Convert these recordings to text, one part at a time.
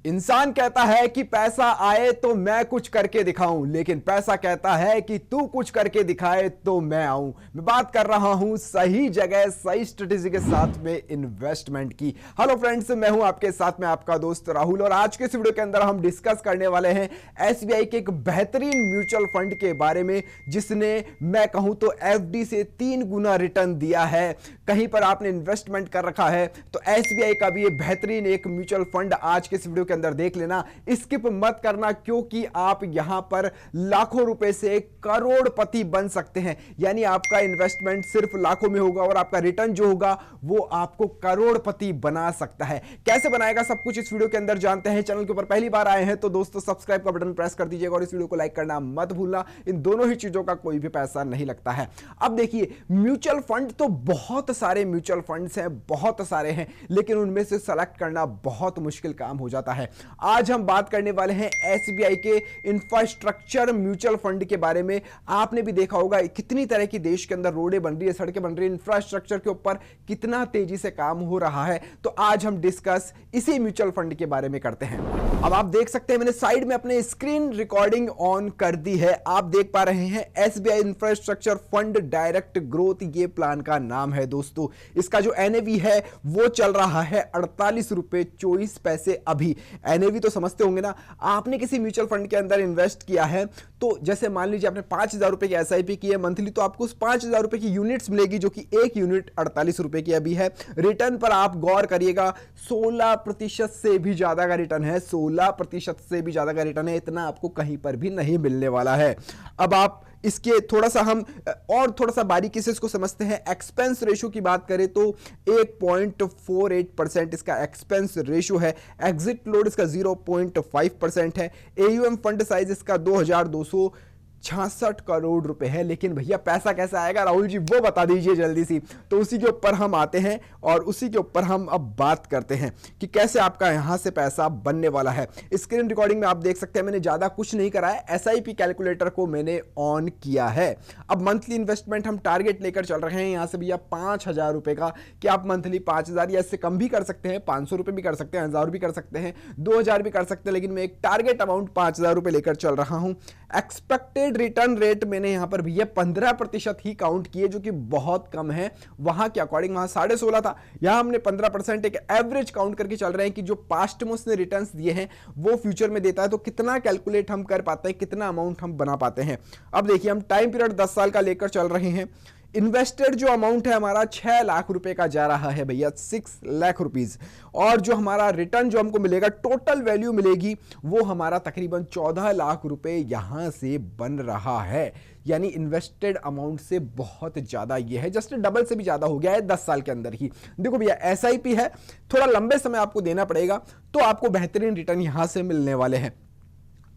इंसान कहता है कि पैसा आए तो मैं कुछ करके दिखाऊं, लेकिन पैसा कहता है कि तू कुछ करके दिखाए तो मैं आऊं। मैं बात कर रहा हूं सही जगह सही स्ट्रेटेजी के साथ में इन्वेस्टमेंट की। हेलो फ्रेंड्स, मैं हूं आपके साथ में आपका दोस्त राहुल और आज के इस वीडियो के अंदर हम डिस्कस करने वाले हैं एसबीआई के एक बेहतरीन म्यूचुअल फंड के बारे में जिसने मैं कहूं तो एफडी से 3 गुना रिटर्न दिया है। कहीं पर आपने इन्वेस्टमेंट कर रखा है तो एसबीआई का भी ये बेहतरीन एक म्यूचुअल फंड आज के इस वीडियो अंदर देख लेना, स्किप मत करना, क्योंकि आप यहां पर लाखों रुपए से करोड़पति बन सकते हैं। यानी आपका इन्वेस्टमेंट सिर्फ लाखों में होगा और आपका रिटर्न जो होगा वो आपको करोड़पति बना सकता है। कैसे बनाएगा सब कुछ इस वीडियो के अंदर जानते हैं। चैनल के ऊपर पहली बार आए हैं तो दोस्तों सब्सक्राइब का बटन प्रेस कर दीजिएगा और इस वीडियो को लाइक करना मत भूलना। इन दोनों ही चीजों का कोई भी पैसा नहीं लगता है। अब देखिए, म्यूचुअल फंड तो बहुत सारे म्यूचुअल फंड्स हैं, बहुत सारे हैं, लेकिन उनमें से सेलेक्ट करना बहुत मुश्किल काम हो जाता है। आज हम बात करने वाले हैं एसबीआई के इंफ्रास्ट्रक्चर म्यूचुअल फंड के बारे में। आपने भी देखा होगा कितनी तरह की देश के अंदर रोडें बन रही है, सड़कें बन रही है, इंफ्रास्ट्रक्चर के ऊपर कितना तेजी से काम हो रहा है। तो आज हम डिस्कस इसी म्यूचुअल फंड के बारे में करते हैं। अब आप देख सकते हैं मैंने साइड में अपने स्क्रीन रिकॉर्डिंग ऑन कर दी है। आप देख पा रहे हैं SBI infrastructure fund direct growth, ये प्लान का नाम है दोस्तों। इसका जो एनएवी है वो चल रहा है 48 रुपए 24 पैसे। अभी एनएवी तो समझते होंगे ना। आपने किसी म्यूचुअल फंड के अंदर इन्वेस्ट किया है तो जैसे मान लीजिए आपने 5,000 रुपए की एसआईपी की है मंथली, तो आपको उस 5,000 रुपए की यूनिट्स मिलेगी, जो कि एक यूनिट 48 रुपए की अभी है। रिटर्न पर आप गौर करिएगा, 16% से भी ज्यादा का रिटर्न है, 16% से भी ज्यादा का रिटर्न है। इतना आपको कहीं पर भी नहीं मिलने वाला है। अब आप इसके थोड़ा सा हम और थोड़ा सा बारीकी से इसको समझते हैं। एक्सपेंस रेशो की बात करें तो 1.48% इसका एक्सपेंस रेशो है। एग्जिट लोड इसका 0.5% है। एयूएम फंड साइज इसका 2,266 करोड़ रुपए है। लेकिन भैया पैसा कैसे आएगा राहुल जी, वो बता दीजिए जल्दी सी। तो उसी के ऊपर हम आते हैं और उसी के ऊपर हम अब बात करते हैं कि कैसे आपका यहां से पैसा बनने वाला है। स्क्रीन रिकॉर्डिंग में आप देख सकते हैं मैंने ज्यादा कुछ नहीं करा है, एसआईपी कैलकुलेटर को मैंने ऑन किया है। अब मंथली इन्वेस्टमेंट हम टारगेट लेकर चल रहे हैं यहां से भैया 5,000 रुपए का, कि आप मंथली 5,000 या इससे कम भी कर सकते हैं, 500 रुपए भी कर सकते हैं, 1,000 भी कर सकते हैं, 2,000 भी कर सकते हैं, लेकिन मैं एक टारगेट अमाउंट 5,000 रुपए लेकर चल रहा हूं। एक्सपेक्टेड रिटर्न रेट मैंने यहां पर भैया 15% ही काउंट किए, जो कि बहुत कम है। वहां के अकॉर्डिंग वहां 16.5 था, यहां हमने 15% एक एवरेज काउंट करके चल रहे हैं कि जो पास्ट में उसने रिटर्न्स दिए हैं वो फ्यूचर में देता है। तो कितना कैलकुलेट हम कर पाते हैं, कितना अमाउंट हम बना पाते हैं। अब देखिए, हम टाइम पीरियड 10 साल का लेकर चल रहे हैं। इन्वेस्टेड जो अमाउंट है हमारा 6 लाख रुपए का जा रहा है भैया, 6 लाख रुपीज। और जो हमारा रिटर्न जो हमको मिलेगा, टोटल वैल्यू मिलेगी, वो हमारा तकरीबन 14 लाख रुपए यहां से बन रहा है। यानी इन्वेस्टेड अमाउंट से बहुत ज्यादा ये है, जस्ट डबल से भी ज्यादा हो गया है 10 साल के अंदर ही। देखो भैया, एसआईपी है, थोड़ा लंबे समय आपको देना पड़ेगा तो आपको बेहतरीन रिटर्न यहां से मिलने वाले हैं।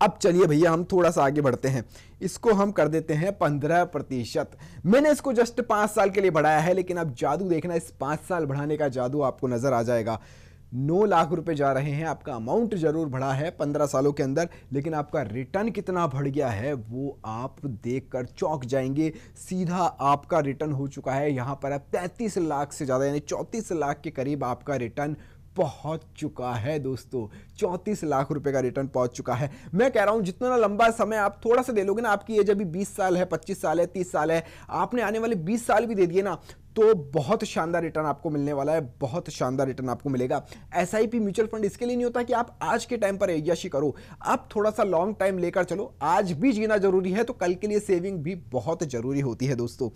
अब चलिए भैया, हम थोड़ा सा आगे बढ़ते हैं। इसको हम कर देते हैं 15%। मैंने इसको जस्ट 5 साल के लिए बढ़ाया है, लेकिन अब जादू देखना, इस 5 साल बढ़ाने का जादू आपको नजर आ जाएगा। 9 लाख रुपए जा रहे हैं। आपका अमाउंट जरूर बढ़ा है 15 सालों के अंदर, लेकिन आपका रिटर्न कितना बढ़ गया है वो आप देखकर चौंक जाएंगे। सीधा आपका रिटर्न हो चुका है यहां पर अब 33 लाख से ज्यादा, यानी 34 लाख के करीब आपका रिटर्न पहुंच चुका है दोस्तों। 34 लाख रुपए का रिटर्न पहुंच चुका है। मैं कह रहा हूं जितना लंबा समय आप थोड़ा सा दे लोगे ना, आपकी एज अभी 20 साल है, 25 साल है, 30 साल है, आपने आने वाले 20 साल भी दे दिए ना, तो बहुत शानदार रिटर्न आपको मिलने वाला है, बहुत शानदार रिटर्न आपको मिलेगा। एसआईपी म्यूचुअल फंड इसके लिए नहीं होता कि आप आज के टाइम पर यशी करो, आप थोड़ा सा लॉन्ग टाइम लेकर चलो। आज भी जीना जरूरी है तो कल के लिए सेविंग भी बहुत जरूरी होती है दोस्तों।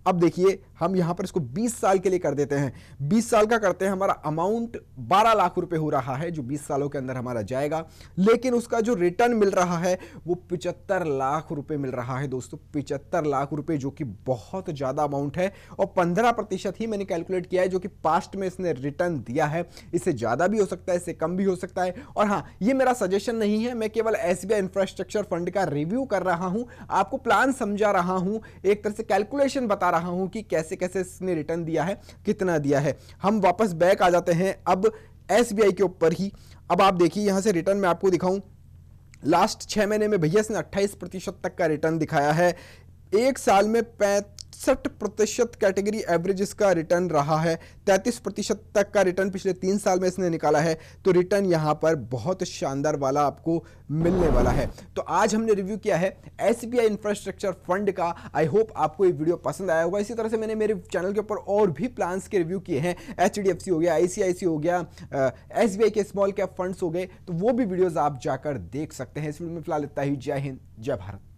अब देखिए, हम यहां पर इसको 20 साल के लिए कर देते हैं। 20 साल का करते हैं, हमारा अमाउंट 12 लाख रुपए हो रहा है, जो 20 सालों के अंदर हमारा जाएगा। लेकिन उसका जो रिटर्न मिल रहा है वो 75 लाख रुपए मिल रहा है दोस्तों। 75 लाख रुपए, जो कि बहुत ज्यादा अमाउंट है। और 15% ही मैंने कैलकुलेट किया है, जो कि पास्ट में इसने रिटर्न दिया है। इससे ज्यादा भी हो सकता है, इससे कम भी हो सकता है। और हाँ, ये मेरा सजेशन नहीं है, मैं केवल एसबीआई इंफ्रास्ट्रक्चर फंड का रिव्यू कर रहा हूं, आपको प्लान समझा रहा हूं, एक तरह से कैलकुलेशन बता रहा हूं कि कैसे कैसे इसने रिटर्न दिया है, कितना दिया है। हम वापस बैक आ जाते हैं अब एसबीआई के ऊपर ही। अब आप देखिए, यहां से रिटर्न मैं आपको दिखाऊं, लास्ट 6 महीने में भैया इसने 28% तक का रिटर्न दिखाया है। एक साल में 60% कैटेगरी एवरेज इसका रिटर्न रहा है। 33% तक का रिटर्न पिछले 3 साल में इसने निकाला है। तो रिटर्न यहां पर बहुत शानदार वाला आपको मिलने वाला है। तो आज हमने रिव्यू किया है एसबीआई इंफ्रास्ट्रक्चर फंड का। आई होप आपको ये वीडियो पसंद आया होगा। इसी तरह से मैंने मेरे चैनल के ऊपर और भी प्लान्स के रिव्यू किए हैं। एचडीएफसी हो गया, आईसीआईसी हो गया, एसबीआई के स्मॉल कैप फंड्स हो गए, तो वो भी वीडियोस आप जाकर देख सकते हैं। इस वीडियो में फिलहाल इतना ही। जय हिंद, जय भारत।